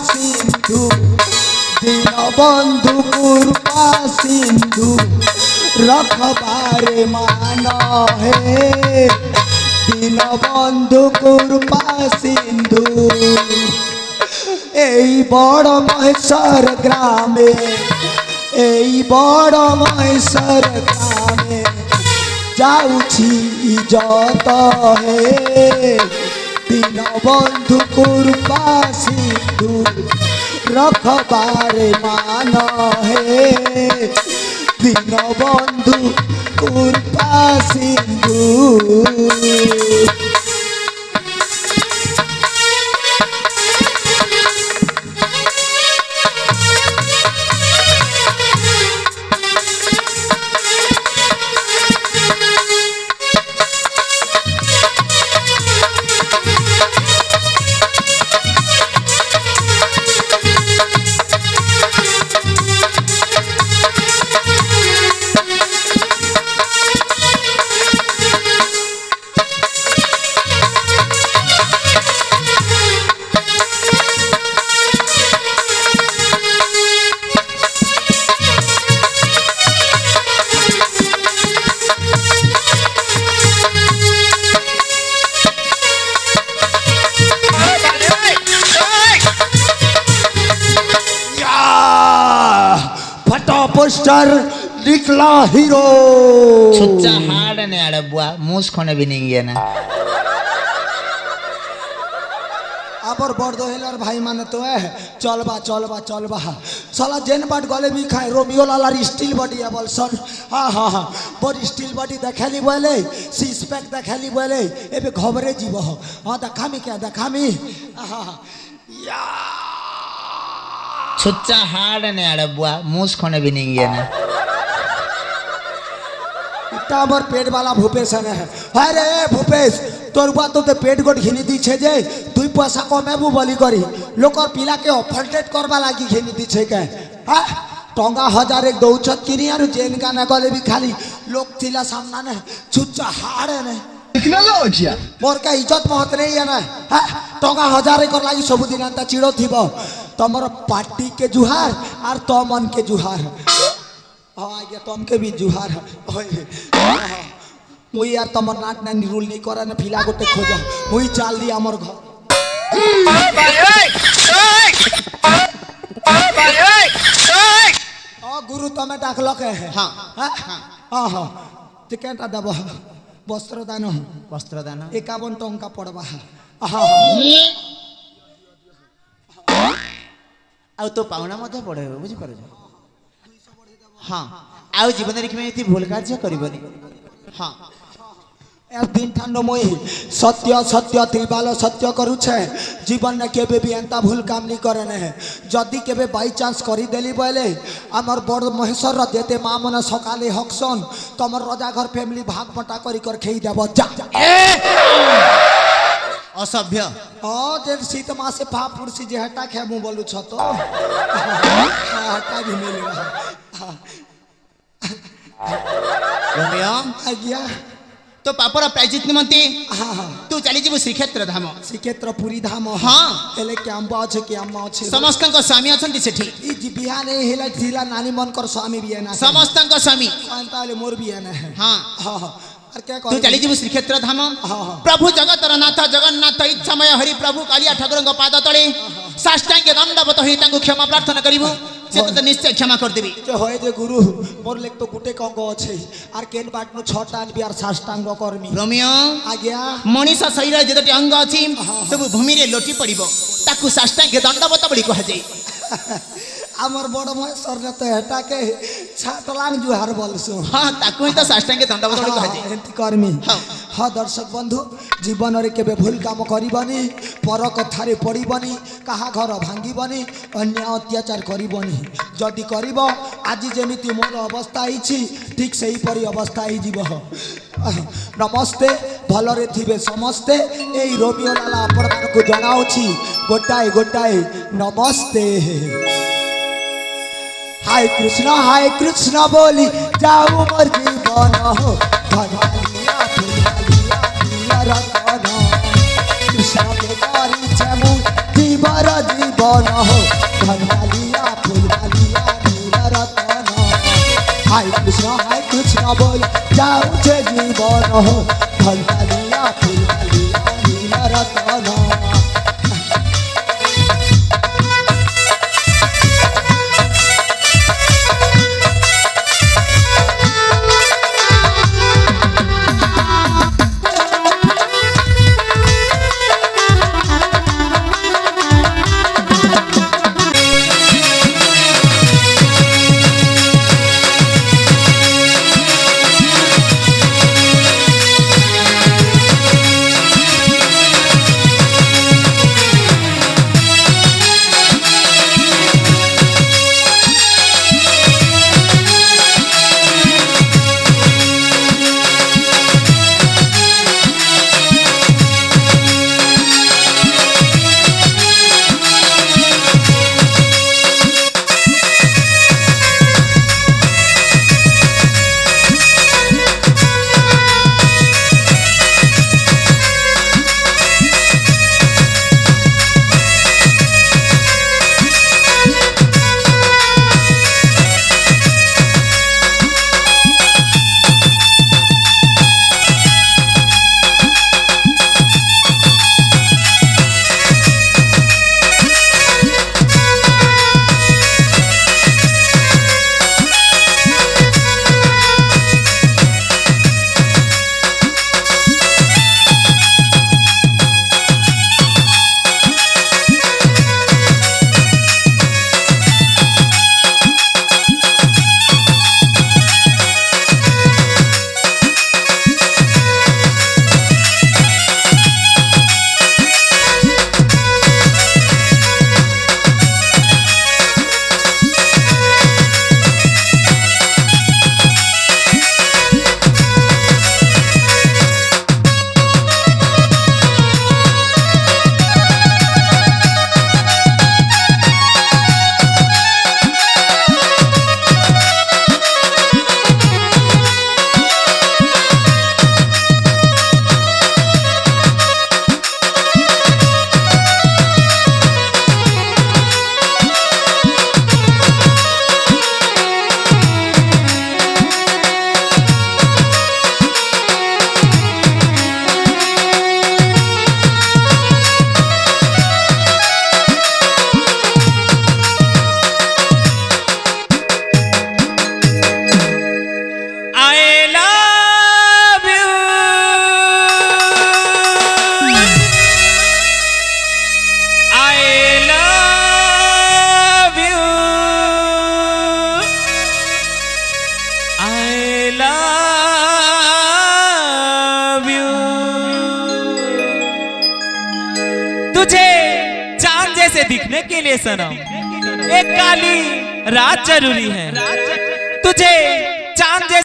सिंधु दीनबंधु कृपा सिंधु रखबारे मान हे दीनबंधु कृपा सिंधु एई बड़ महेश्वर ग्रामे एई बड़ महेश्वर ग्रामे जाउछि इज्जत हे दीनबंधु कृपा सिंधु रखबारे मान हे दीनबंधु कृपा सिंधु पोस्टर निकला हीरो छुच्चा हाड ने आड़े बुआ मूस खने भी नहीं है ना आबर बर्दो हेलर भाई माने तो है चलबा साला जेन बाट गले भी खाए रोमियो लाला स्टील बॉडी है बोल सन हाँ बड़ी स्टील बॉडी देखाली बोले सिक्स पैक देखाली बोले एबे घबरे जीव हाँ देखामी क्या देखामी या छुच्चा हाड ने आड़े बुआ मूस खने भी नहीं है ना इतना बर पेट वाला भूपेश है अरे भूपेश तोर बुआ तो पेट गोट घिनी दी छे जे दुई पैसा कमेबू बोली करी लोकर पिला के ऑफरटेट करबा लागी घिनी दी छे के हां टंगा 1000 एक दौछत किनी आरु जेन का न गले भी खाली लोग थिला सामना ने छुच्चा हाड़े ने टेक्नोलॉजी मोर का इज्जत महत नहीं है ना हां टंगा 1000 कर लागी सब दिन अंता चिड़ो थिबो तमर पार्टी के जुहार और तमन के जुहार हाँ आगे तम के भी जुहार मुई यार तमर नाट ना निरूल नहीं करा ना फिला गोटे खोज मुई चाल दिया हमर घर गुरु तमे डाकल के हाँ हाँ हाँ टिकेटा दब वस्त्रदान 51 टंका पड़वा हाँ आउ तो पावना मध्य पड़े बुझी पार हाँ आउ जीवन रे भूल कार्य करबनी हाँ दिन ठंड मोई सत्य सत्य त्रिबाल सत्य करुछे जीवन में केबे भी एंता भूल काम नहीं करे ने जदि केबे बाई चांस करी देली बोले आमर बड़ महेश्वर देते माँ मन सकाले हकसन तमर रजा घर फैमिली भाग बटा करी कर खेई देब जा असभ्य जे शीत मास से फा पुरसी जे हटा खे मु बोलू छ तो हटा भी मिल रहा रोमियो आज्ञा तो पापर प्रायजित निमंती हाँ तू चली जीव श्रीक्षेत्र धाम श्रीक्षेत्रपुरी धाम हाँ एले कैंपा अच्छे कैंपा अच्छे समस्त स्वामी अछंती सेठी ई जी बिहान हेला जिला नानी मन कर स्वामी भी है ना समस्त स्वामी अंताले मोर भी है ना हाँ हाँ और क्या तू चली जीव श्रीक्षेत्र धाम प्रभु जगतर नाथ जगन्नाथ इच्छामय हरि प्रभु कालिया ठाकुर पाद तले साष्टांग दंडवत होई तांको क्षमा प्रार्थना करिवो से तो निश्चय क्षमा कर देबी जे होय जे गुरु मोर लेक तो गुटे कंग अछि आर केन बाट नु छटा आनबी आर साष्टांग करमी रोमियो आज्ञा मनीष शरीर जेतटी अंग अछि सब भूमि रे लोटी पड़िबो ताकू साष्टांग दंडवत बड़ी कह जाई आमर बड़ महेश्वर ने तो हेटा के छाटलांग जुहार बोलसु हां ताकू ही तो साष्टांग दंडवत बड़ी कह जाई एंती करमी हाँ दर्शक बंधु जीवन रे केबे भूल काम करिबनी पर कथारे पड़िबनी कहा घर भांगिबनी अन्य अत्याचार करिबनी जदि करिब आज जेमिति मोर अवस्था हिछि ठीक सही परि अवस्था ही जीव नमस्ते भलरे थिबे समस्ते एई रोमियो लाला आपण मानकु जणाउछि गोटाए नमस्ते हाय कृष्ण बोली जाऊ मोर जीवन हो धनालिया रतन कृष्ण के करी छमु जीवर जीवन रतन हो धनवालिया फूलवालिया नील रतन हाय कृष्ण बोल जाऊ छे जीवन हो धनवालिया फूलवालिया नील रतन तुझे चांद जैसे दिखने के लिए सनम एक काली रात जरूरी है। तुझे चांद जैसे